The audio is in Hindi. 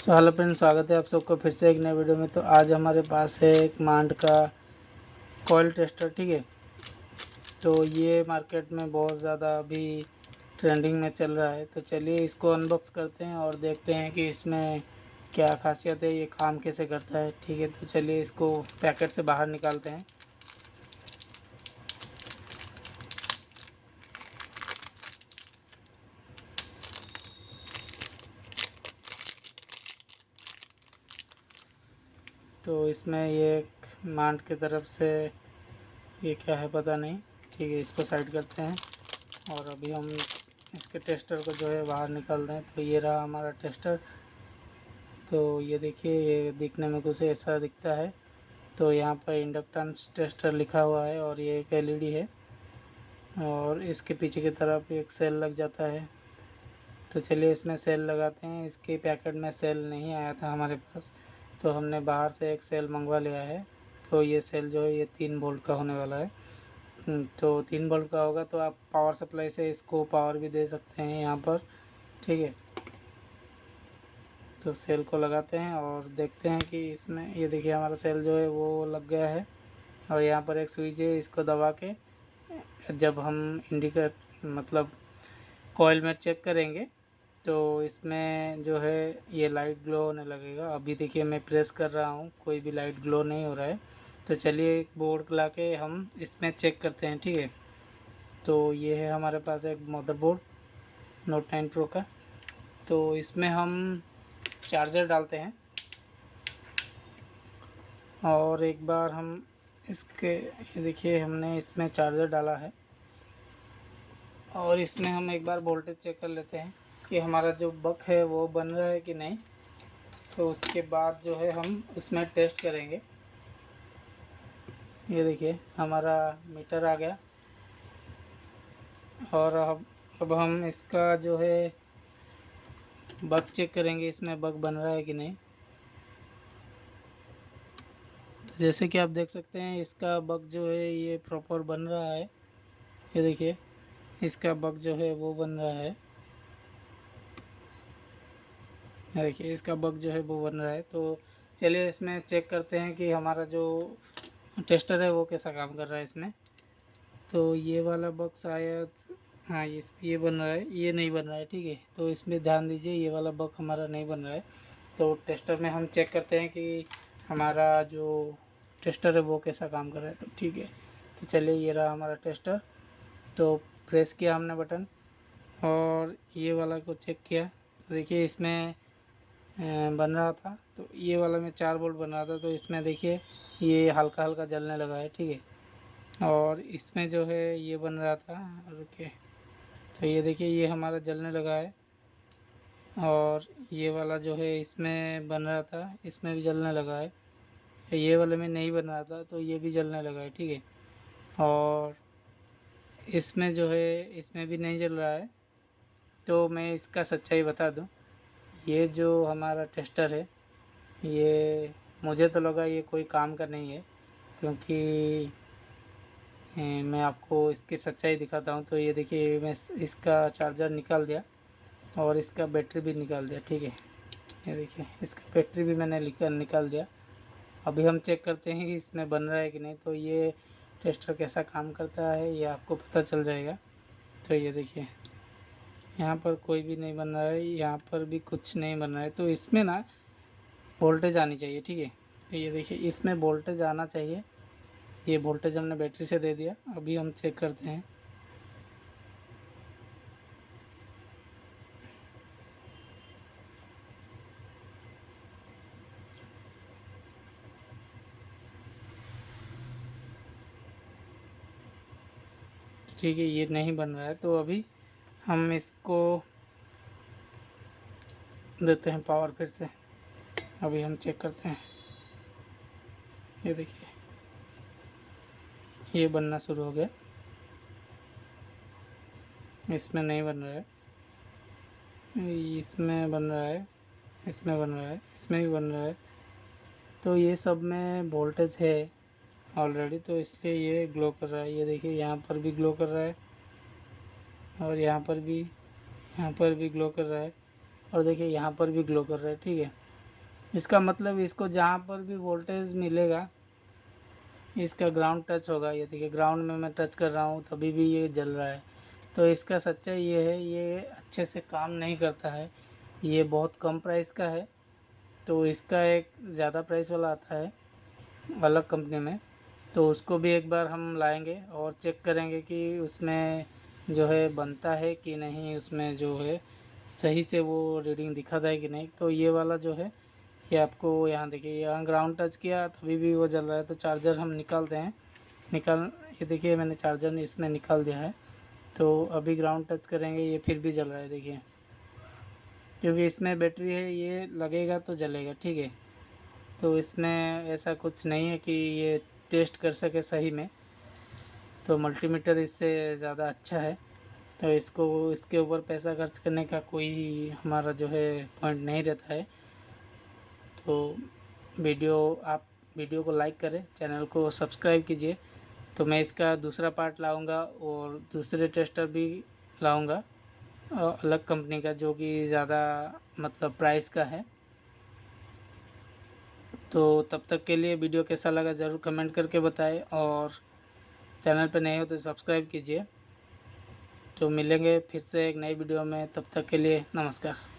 तो हेलो फ्रेंड्स, स्वागत है आप सबको फिर से एक नए वीडियो में। तो आज हमारे पास है एक मांड का कॉइल टेस्टर, ठीक है। तो ये मार्केट में बहुत ज़्यादा अभी ट्रेंडिंग में चल रहा है। तो चलिए इसको अनबॉक्स करते हैं और देखते हैं कि इसमें क्या खासियत है, ये काम कैसे करता है, ठीक है। तो चलिए इसको पैकेट से बाहर निकालते हैं। तो इसमें ये एक मांड की तरफ से ये क्या है पता नहीं, ठीक है। इसको साइड करते हैं और अभी हम इसके टेस्टर को जो है बाहर निकाल दें। तो ये रहा हमारा टेस्टर। तो ये देखिए, ये दिखने में कुछ ऐसा दिखता है। तो यहाँ पर इंडक्टेंस टेस्टर लिखा हुआ है और ये एक एलईडी है और इसके पीछे की तरफ एक सेल लग जाता है। तो चलिए इसमें सेल लगाते हैं। इसके पैकेट में सेल नहीं आया था हमारे पास, तो हमने बाहर से एक सेल मंगवा लिया है। तो ये सेल जो है ये 3 वोल्ट का होने वाला है। तो 3 वोल्ट का होगा तो आप पावर सप्लाई से इसको पावर भी दे सकते हैं यहाँ पर, ठीक है। तो सेल को लगाते हैं और देखते हैं कि इसमें ये देखिए हमारा सेल जो है वो लग गया है। और यहाँ पर एक स्विच है, इसको दबा के जब हम इंडिकेट मतलब कॉइल में चेक करेंगे तो इसमें जो है ये लाइट ग्लो होने लगेगा। अभी देखिए मैं प्रेस कर रहा हूँ, कोई भी लाइट ग्लो नहीं हो रहा है। तो चलिए एक बोर्ड ला के हम इसमें चेक करते हैं, ठीक है। तो ये है हमारे पास एक मदरबोर्ड नोट 9 प्रो का। तो इसमें हम चार्जर डालते हैं और एक बार हम इसके ये देखिए हमने इसमें चार्जर डाला है और इसमें हम एक बार वोल्टेज चेक कर लेते हैं कि हमारा जो बक है वो बन रहा है कि नहीं। तो उसके बाद जो है हम इसमें टेस्ट करेंगे। ये देखिए हमारा मीटर आ गया और अब हम इसका जो है बग चेक करेंगे, इसमें बग बन रहा है कि नहीं। तो जैसे कि आप देख सकते हैं इसका बग जो है ये प्रॉपर बन रहा है। ये देखिए इसका बग जो है वो बन रहा है। देखिए इसका बग जो है वो बन रहा है। तो चलिए इसमें चेक करते हैं कि हमारा जो टेस्टर है वो कैसा काम कर रहा है इसमें। तो ये वाला बग शायद, हाँ ये बन रहा है, ये नहीं बन रहा है, ठीक है। तो इसमें ध्यान दीजिए ये वाला बग हमारा नहीं बन रहा है। तो टेस्टर में हम चेक करते हैं कि हमारा जो टेस्टर है वो कैसा काम कर रहा है। तो ठीक है, तो चलिए ये रहा हमारा टेस्टर। तो प्रेस किया हमने बटन और ये वाला को चेक किया। तो देखिए इसमें बन रहा था, तो ये वाला में 4 वोल्ट बन रहा था। तो इसमें देखिए ये हल्का हल्का जलने लगा है, ठीक है। और इसमें जो है ये बन रहा था, रुके, तो ये देखिए ये हमारा जलने लगा है। और ये वाला जो है इसमें बन रहा था, इसमें भी जलने लगा है। ये वाले में नहीं बन रहा था तो ये भी जलने लगा है, ठीक है। और इसमें जो है इसमें भी नहीं जल रहा है। तो मैं इसका सच्चाई बता दूं, ये जो हमारा टेस्टर है ये मुझे तो लगा ये कोई काम का नहीं है, क्योंकि मैं आपको इसकी सच्चाई दिखाता हूँ। तो ये देखिए मैं इसका चार्जर निकाल दिया और इसका बैटरी भी निकाल दिया, ठीक है। ये देखिए इसका बैटरी भी मैंने निकाल दिया। अभी हम चेक करते हैं कि इसमें बन रहा है कि नहीं। तो ये टेस्टर कैसा काम करता है ये आपको पता चल जाएगा। तो ये देखिए यहाँ पर कोई भी नहीं बन रहा है, यहाँ पर भी कुछ नहीं बन रहा है। तो इसमें ना वोल्टेज आनी चाहिए, ठीक है। तो ये देखिए इसमें वोल्टेज आना चाहिए। ये वोल्टेज हमने बैटरी से दे दिया। अभी हम चेक करते हैं। ठीक है, ये नहीं बन रहा है। तो अभी हम इसको देते हैं पावर फिर से। अभी हम चेक करते हैं। ये देखिए ये बनना शुरू हो गया। इसमें नहीं बन रहा है, इसमें बन रहा है, इसमें बन रहा है, इसमें भी बन रहा है। तो ये सब में वोल्टेज है ऑलरेडी, तो इसलिए ये ग्लो कर रहा है। ये देखिए यहाँ पर भी ग्लो कर रहा है और यहाँ पर भी ग्लो कर रहा है और देखिए यहाँ पर भी ग्लो कर रहा है, ठीक है। इसका मतलब इसको जहाँ पर भी वोल्टेज मिलेगा इसका ग्राउंड टच होगा। ये देखिए ग्राउंड में मैं टच कर रहा हूँ तभी भी ये जल रहा है। तो इसका सच्चाई ये है, ये अच्छे से काम नहीं करता है। ये बहुत कम प्राइस का है, तो इसका एक ज़्यादा प्राइस वाला आता है अलग कंपनी में, तो उसको भी एक बार हम लाएंगे और चेक करेंगे कि उसमें जो है बनता है कि नहीं, उसमें जो है सही से वो रीडिंग दिखाता है कि नहीं। तो ये वाला जो है ये आपको यहाँ देखिए, यहाँ ग्राउंड टच किया तभी भी वो जल रहा है। तो चार्जर हम निकालते हैं, ये देखिए मैंने चार्जर इसमें निकाल दिया है। तो अभी ग्राउंड टच करेंगे, ये फिर भी जल रहा है देखिए, क्योंकि इसमें बैटरी है, ये लगेगा तो जलेगा, ठीक है। तो इसमें ऐसा कुछ नहीं है कि ये टेस्ट कर सके सही में, तो मल्टीमीटर इससे ज़्यादा अच्छा है। तो इसके ऊपर पैसा खर्च करने का कोई हमारा जो है पॉइंट नहीं रहता है। तो आप वीडियो को लाइक करें, चैनल को सब्सक्राइब कीजिए। तो मैं इसका दूसरा पार्ट लाऊंगा और दूसरे टेस्टर भी लाऊंगा अलग कंपनी का, जो कि ज़्यादा मतलब प्राइस का है। तो तब तक के लिए वीडियो कैसा लगा ज़रूर कमेंट करके बताएं, और चैनल पर नए हो तो सब्सक्राइब कीजिए। तो मिलेंगे फिर से एक नई वीडियो में, तब तक के लिए नमस्कार।